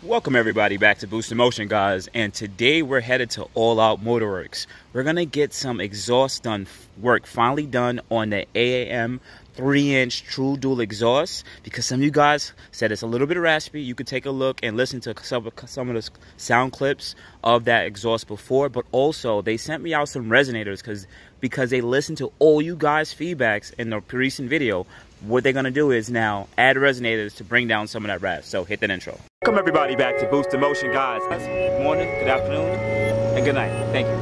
Welcome everybody back to Boost in Motion, guys, and today we're headed to All Out Motorworks. We're gonna get some exhaust work finally done on the AAM 3-inch true dual exhaust, because some of you guys said it's a little bit raspy. You could take a look and listen to some of the sound clips of that exhaust before, but also they sent me out some resonators because they listened to all you guys' feedbacks in the recent video. What they're gonna do is now add resonators to bring down some of that rasp. So hit that intro. Welcome everybody back to Boost in Motion, guys. Good morning, good afternoon, and good night. Thank you.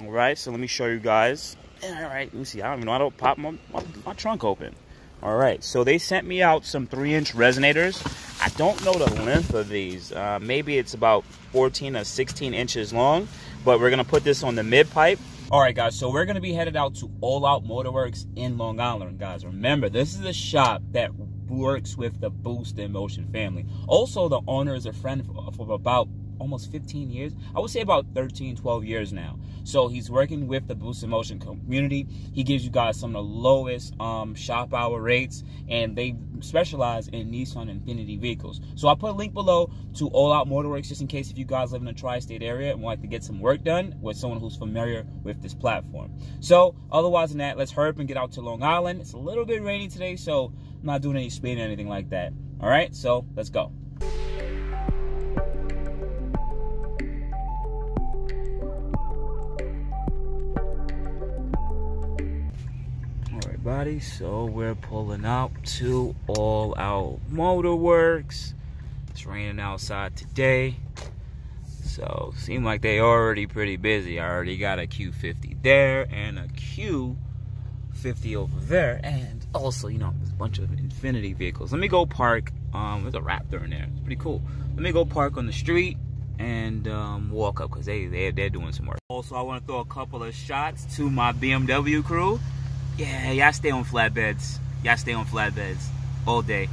Alright, so let me show you guys. Alright, let me see. I don't even know how to pop my trunk open. Alright, so they sent me out some 3-inch resonators. I don't know the length of these. Maybe it's about 14 or 16 inches long, but we're going to put this on the MIDPIPE. Alright guys, so we're going to be headed out to All Out Motorworks in Long Island, guys. Remember, this is a shop that works with the Boost in Motion family. Also, the owner is a friend for about almost 15 years. I would say about 13, 12 years now. So he's working with the Boost in Motion community. He gives you guys some of the lowest shop hour rates, and they specialize in Nissan Infiniti vehicles. So I'll put a link below to All Out Motorworks, just in case if you guys live in the tri-state area and want to get some work done with someone who's familiar with this platform. So otherwise than that, let's hurry up and get out to Long Island. It's a little bit rainy today, so I'm not doing any speeding or anything like that. All right, so let's go. Everybody, so we're pulling out to All Out Motorworks. It's raining outside today, so seem like they already pretty busy. I already got a Q50 there and a Q50 over there, and also, you know, there's a bunch of Infiniti vehicles. Let me go park. There's a Raptor in there. It's pretty cool. Let me go park on the street and walk up, because they're doing some work. Also, I want to throw a couple of shots to my BMW crew. Yeah, y'all stay on flatbeds. Y'all stay on flatbeds all day.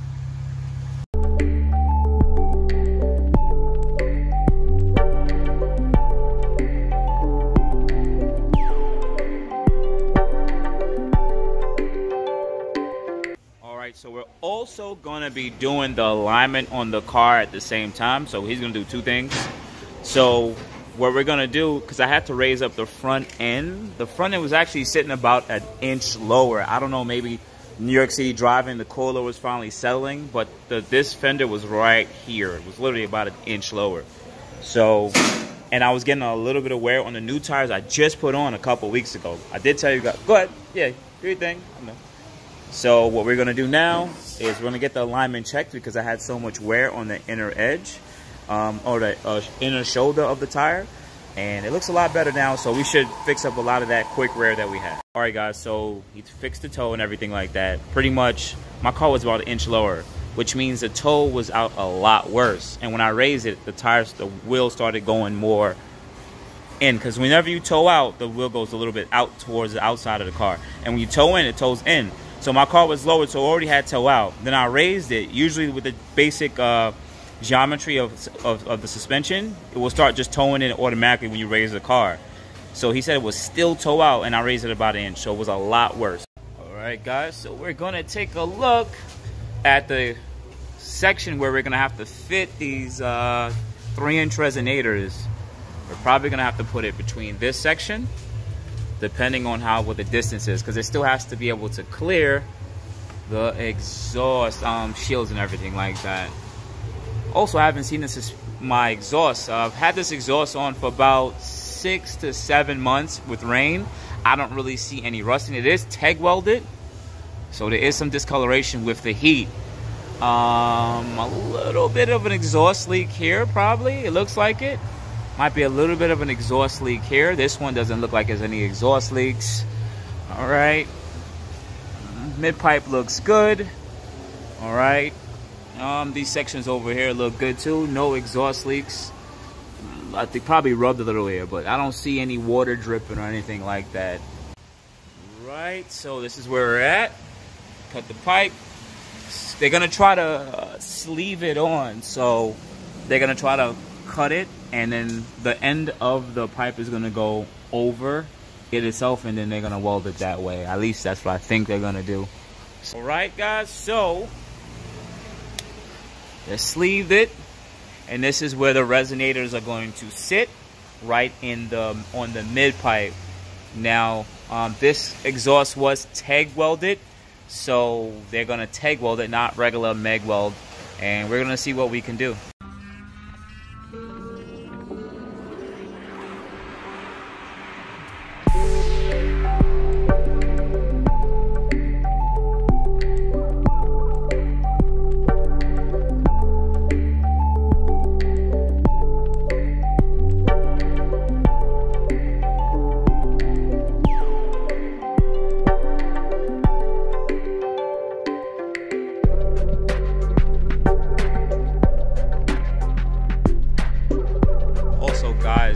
Alright, so we're also going to be doing the alignment on the car at the same time. So he's going to do two things. So what we're gonna do, because I had to raise up the front end. The front end was actually sitting about an inch lower. I don't know, maybe New York City driving, the coiler was finally settling, but this fender was right here. It was literally about an inch lower. So, and I was getting a little bit of wear on the new tires I just put on a couple weeks ago. I did tell you guys, go ahead, yeah, do your thing. I know. So what we're gonna do now is we're gonna get the alignment checked, because I had so much wear on the inner edge. Or the inner shoulder of the tire, and it looks a lot better now, so we should fix up a lot of that quick wear that we had. All right guys, so he fixed the toe and everything like that. Pretty much my car was about an inch lower, which means the toe was out a lot worse, and when I raised it, the wheel started going more in, because whenever you toe out, the wheel goes a little bit out towards the outside of the car, and when you toe in, it toes in. So my car was lowered, so I already had toe out. Then I raised it, usually with the basic geometry of the suspension, it will start just towing in automatically when you raise the car. So he said it was still toe out, and I raised it about an inch, so it was a lot worse. All right guys, so we're gonna take a look at the section where we're gonna have to fit these 3-inch resonators. We're probably gonna have to put it between this section, depending on what the distance is, because it still has to be able to clear the exhaust shields and everything like that. Also, I haven't seen my exhaust. I've had this exhaust on for about 6 to 7 months with rain. I don't really see any rusting. It is TEG welded, so there is some discoloration with the heat. A little bit of an exhaust leak here, probably. It looks like it. Might be a little bit of an exhaust leak here. This one doesn't look like there's any exhaust leaks. All right. Mid-pipe looks good. All right. These sections over here look good too. No exhaust leaks. I think probably rubbed a little here, but I don't see any water dripping or anything like that. Right, so this is where we're at. Cut the pipe. They're gonna try to sleeve it on, so they're gonna try to cut it, and then the end of the pipe is gonna go over it itself, and then they're gonna weld it that way. At least that's what I think they're gonna do. All right, guys, so they sleeved it, and this is where the resonators are going to sit, right in the on the mid pipe. Now, this exhaust was TEG welded, so they're gonna TEG weld it, not regular MIG weld, and we're gonna see what we can do.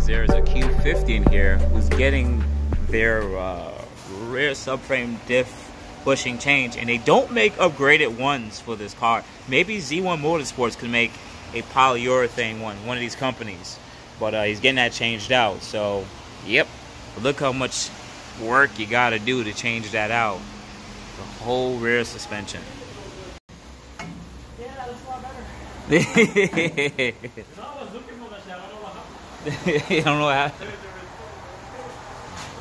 There's a Q50 in here who's getting their rear subframe diff bushing change, and they don't make upgraded ones for this car. Maybe Z1 Motorsports could make a polyurethane one of these companies, but he's getting that changed out. So yep, look how much work you gotta do to change that out, the whole rear suspension. Yeah, that looks a lot better. You don't know what happened.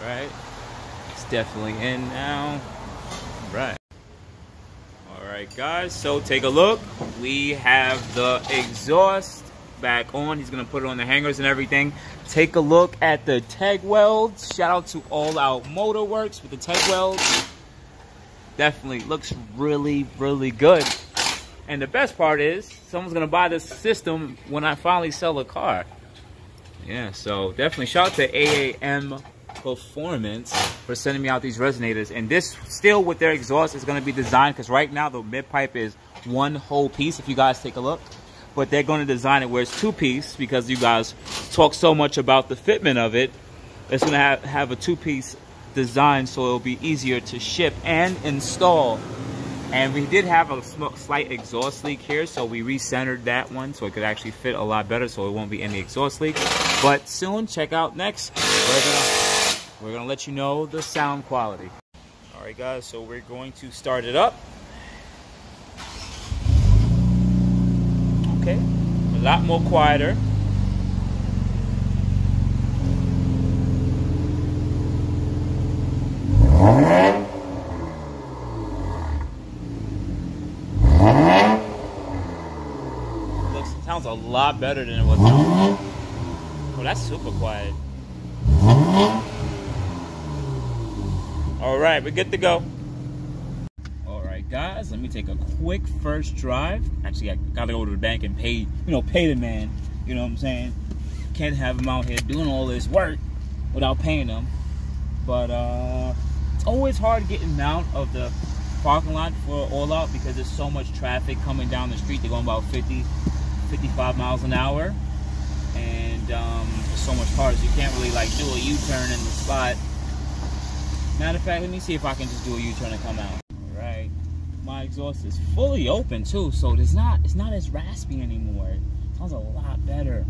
Right? It's definitely in now. Right. Alright, guys, so take a look. We have the exhaust back on. He's gonna put it on the hangers and everything. Take a look at the TEG welds. Shout out to All Out Motor Works with the TEG welds. Definitely looks really, really good. And the best part is, someone's gonna buy this system when I finally sell the car. Yeah, so definitely shout out to AAM Performance for sending me out these resonators. And this, still with their exhaust, is going to be designed, because right now the mid pipe is one whole piece, if you guys take a look. But they're going to design it where it's two-piece, because you guys talk so much about the fitment of it. It's going to have a two-piece design, so it'll be easier to ship and install. And we did have a slight exhaust leak here, so we recentered that one so it could actually fit a lot better, so it won't be any exhaust leak. But soon, check out next, we're gonna let you know the sound quality. All right, guys, so we're going to start it up. Okay, a lot more quieter. Sounds a lot better than it was. Oh, that's super quiet. All right, we're good to go. All right, guys, let me take a quick first drive. Actually, I gotta go to the bank and pay, pay the man. You know what I'm saying? Can't have him out here doing all this work without paying him. But it's always hard getting him out of the parking lot for All Out, because there's so much traffic coming down the street. They're going about 55 miles an hour, and there's so much cars, you can't really like do a U-turn in the spot. Matter of fact, let me see if I can just do a U-turn and come out. All right, my exhaust is fully open too, so it's not as raspy anymore. It sounds a lot better,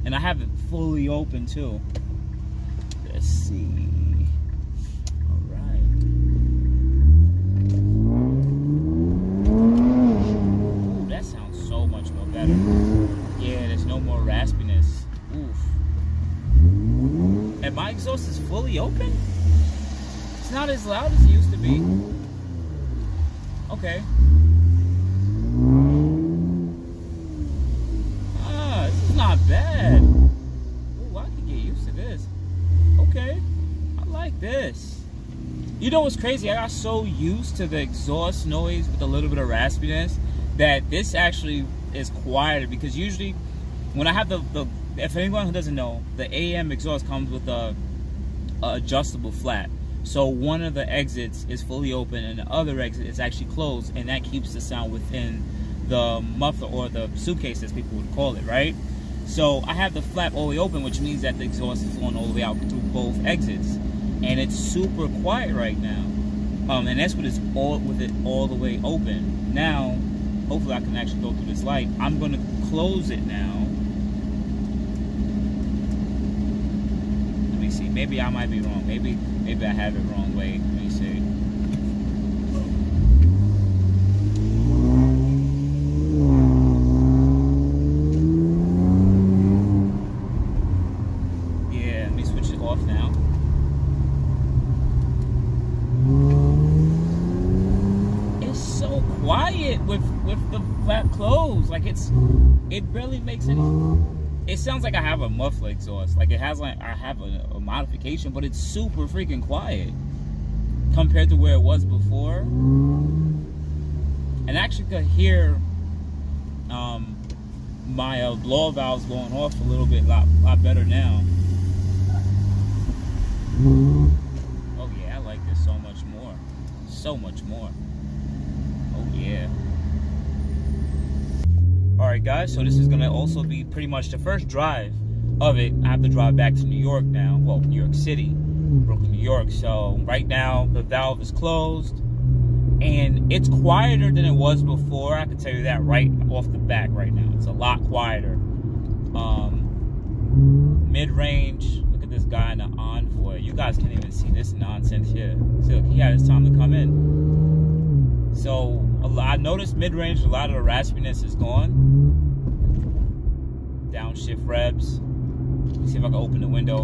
and I have it fully open too. Let's see. All right. Ooh, that sounds so much more better. Yeah, there's no more raspiness. Oof. And my exhaust is fully open? It's not as loud as it used to be. Okay. Ah, this is not bad. Ooh, I can get used to this. Okay. I like this. You know what's crazy? I got so used to the exhaust noise with a little bit of raspiness that this actually is quieter, because usually when I have the if anyone who doesn't know, the AAM exhaust comes with a adjustable flat. So one of the exits is fully open and the other exit is actually closed, and that keeps the sound within the muffler, or the suitcase as people would call it, right? So I have the flap all the way open, which means that the exhaust is flowing all the way out through both exits, and it's super quiet right now. And that's with it all the way open. Now, hopefully I can actually go through this light. I'm gonna close it now. Let me see. Maybe I might be wrong. Maybe I have it wrong way. Let me see. With the flap closed, like it barely makes any. It sounds like I have a muffler exhaust, like it has, like I have a modification, but it's super freaking quiet compared to where it was before. And I actually could hear my blow valves going off a little bit, lot better now. Oh yeah, I like this so much more, so much more. Oh yeah. Alright guys, so this is going to also be pretty much the first drive of it. I have to drive back to New York now. Well, New York City, Brooklyn, New York. So right now the valve is closed and it's quieter than it was before. I can tell you that right off the bat right now. It's a lot quieter. Mid-range, look at this guy in the Envoy. You guys can't even see this nonsense here. See, look, he had his time to come in. So I noticed mid-range, a lot of the raspiness is gone. Downshift revs. Let's see if I can open the window.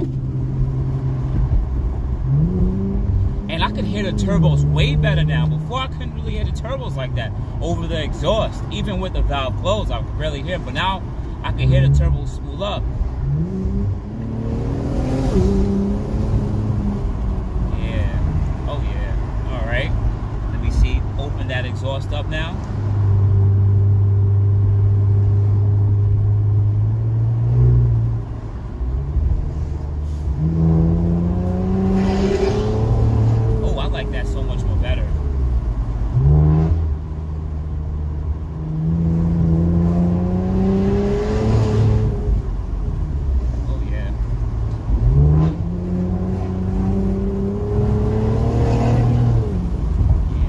And I could hear the turbos way better now. Before I couldn't really hear the turbos like that over the exhaust. Even with the valve closed, I could barely hear. But now I can hear the turbos spool up. Yeah. Oh yeah. All right. Let me see. Open that exhaust up now. Oh, I like that so much more better. Oh yeah.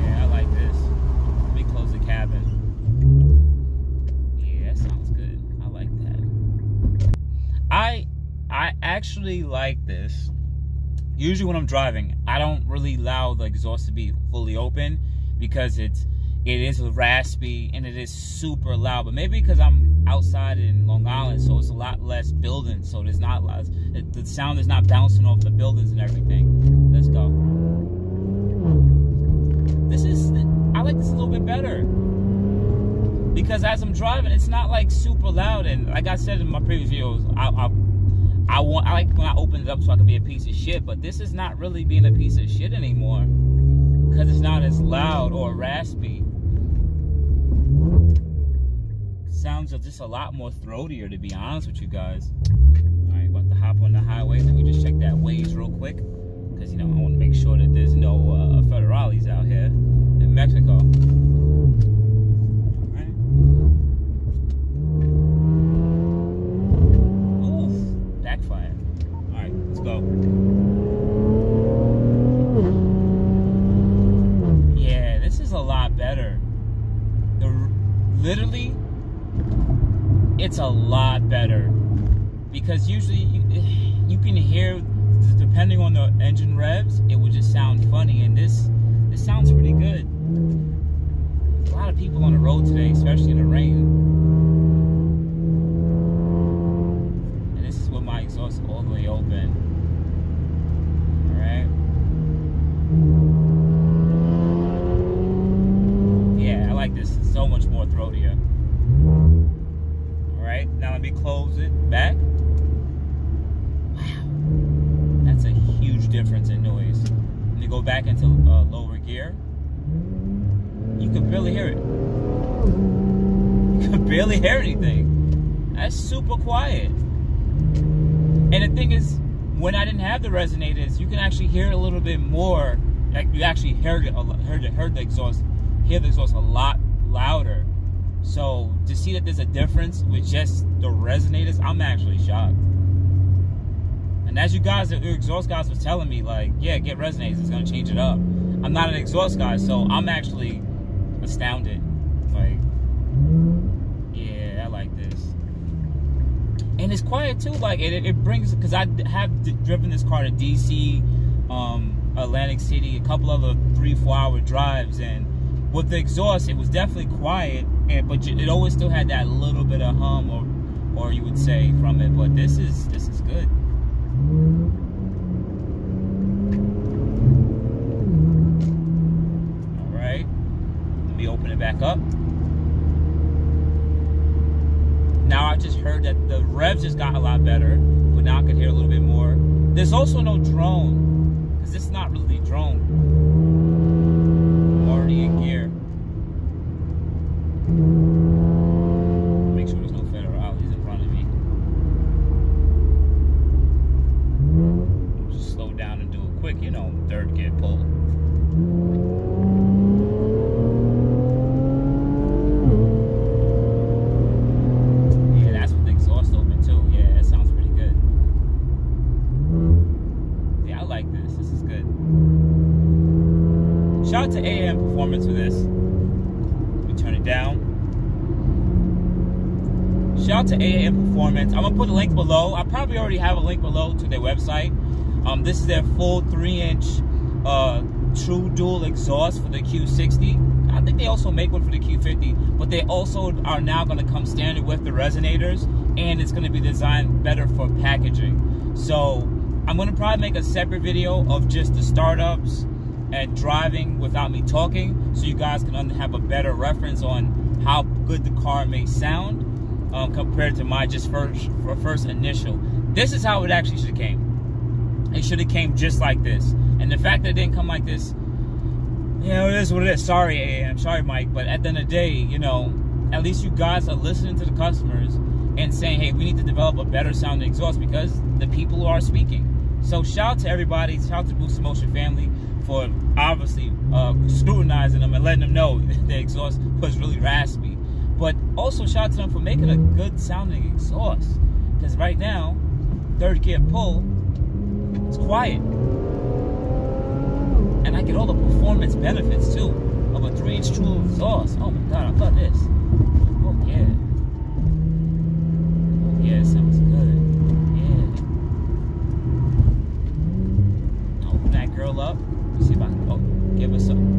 Yeah, I like this. Let me close the cabin. Yeah, that sounds good. I like that. I actually like this. Usually when I'm driving, I don't really allow the exhaust to be fully open because it is raspy and it is super loud. But maybe because I'm outside in Long Island, so it's a lot less buildings, so there's not loud. The sound is not bouncing off the buildings and everything. Let's go. I like this a little bit better because as I'm driving, it's not like super loud. And like I said in my previous videos, I like when I open it up so I can be a piece of shit, but this is not really being a piece of shit anymore because it's not as loud or raspy. Sounds just a lot more throatier, to be honest with you guys. Alright, about to hop on the highway. Let me just check that Waze real quick because, you know, I want to make sure that there's no federales out here in Mexico. Yeah, this is a lot better. Literally, it's a lot better because usually you can hear, depending on the engine revs, it will just sound funny, and this sounds pretty good. There's a lot of people on the road today, especially in the rain, and this is with my exhaust all the way open. Yeah, I like this so much more throatier. Alright, now let me close it back. Wow, that's a huge difference in noise. When you go back into lower gear, you can barely hear it. You can barely hear anything. That's super quiet. And the thing is, when I didn't have the resonators, you can actually hear it a little bit more. Like you actually heard the exhaust a lot louder. So to see that there's a difference with just the resonators, I'm actually shocked. And as you guys, the exhaust guys was telling me, like, yeah, get resonators, it's gonna change it up. I'm not an exhaust guy, so I'm actually astounded. Like, yeah, I like this. And it's quiet too, like it brings, because I have driven this car to DC, Atlantic City, a couple other 3-4 hour drives, and with the exhaust, it was definitely quiet, but it always still had that little bit of hum, or you would say, from it. But this is good. All right, let me open it back up. Now I just heard that the revs just got a lot better, but now I can hear a little bit more. There's also no drone, because it's not really drone. I'm already in gear. Make sure there's no federales in front of me. Just slow down and do it quick, you know, third gear pull. Yeah, that's with the exhaust open too. Yeah, that sounds pretty good. Yeah, I like this. This is good. Shout out to AAM Performance for this. Let me turn it down. Shout out to AAM Performance. I'm gonna put a link below. I probably already have a link below to their website. This is their full 3-inch true dual exhaust for the Q60. I think they also make one for the Q50, but they also are now gonna come standard with the resonators, and it's gonna be designed better for packaging. So I'm gonna probably make a separate video of just the startups and driving without me talking, so you guys can have a better reference on how good the car may sound compared to my just first initial. This is how it actually should have came. It should have came just like this. And the fact that it didn't come like this, you know, it is what it is. Sorry, AAM, sorry, Mike, but at the end of the day, you know, at least you guys are listening to the customers and saying, hey, we need to develop a better sounding exhaust because the people are speaking. So shout out to everybody, shout out to BOOSTIMOTION family for obviously scrutinizing them and letting them know that the exhaust was really raspy. But also shout out to them for making a good sounding exhaust. Because right now, third gear pull, it's quiet. And I get all the performance benefits too of a 3-inch true exhaust. Oh my god, I love this. Oh yeah. Oh yeah, it sounds good. Yeah. Open that girl up. Let me see if I can give us some.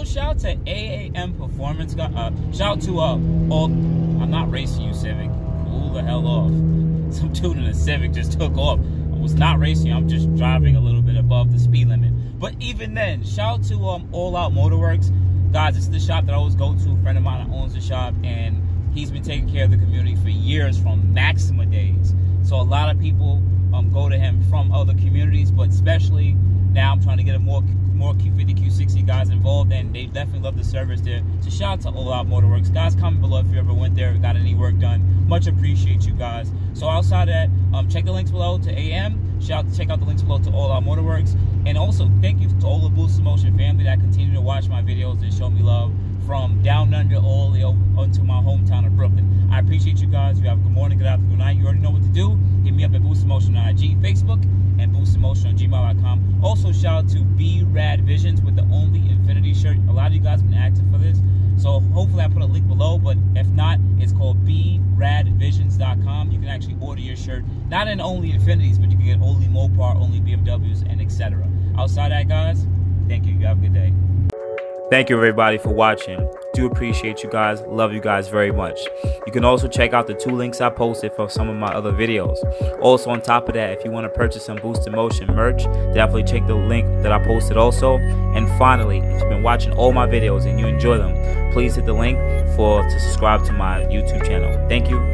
Shout out to AAM Performance. Shout out to all. I'm not racing you, Civic. Cool the hell off. Some dude in a Civic just took off. I was not racing you. I'm just driving a little bit above the speed limit. But even then, shout out to All Out Motorworks. Guys, it's the shop that I always go to. A friend of mine that owns the shop, and he's been taking care of the community for years from Maxima days. So a lot of people go to him from other communities, but especially now I'm trying to get more Q50, Q60 guys involved, and they definitely love the service there. So shout out to All Out Motorworks. Guys, comment below if you ever went there, got any work done. Much appreciate you guys. So outside of that, check the links below to AM. Check out the links below to All Out Motorworks. And also, thank you to all the BOOSTIMOTION family that continue to watch my videos and show me love from down under all the way onto my hometown of Brooklyn. I appreciate you guys. You have a good morning, good afternoon, good night. You already know what to do. Hit me up at BOOSTIMOTION on IG, Facebook, and BOOSTIMOTION on gmail.com. Also, shout out to B-Rad Visions with the only infiniti shirt. A lot of you guys have been asking for this. So hopefully I put a link below, but if not, it's called bradvisions.com. You can actually order your shirt, not in only infinities, but you can get only Mopar, only BMWs, and etc. Outside that, guys, thank you. You have a good day. Thank you everybody for watching. Do appreciate you guys. Love you guys very much. You can also check out the 2 links I posted for some of my other videos. Also on top of that, if you want to purchase some BOOSTIMOTION merch, definitely check the link that I posted also. And finally, if you've been watching all my videos and you enjoy them, please hit the link to subscribe to my YouTube channel. Thank you.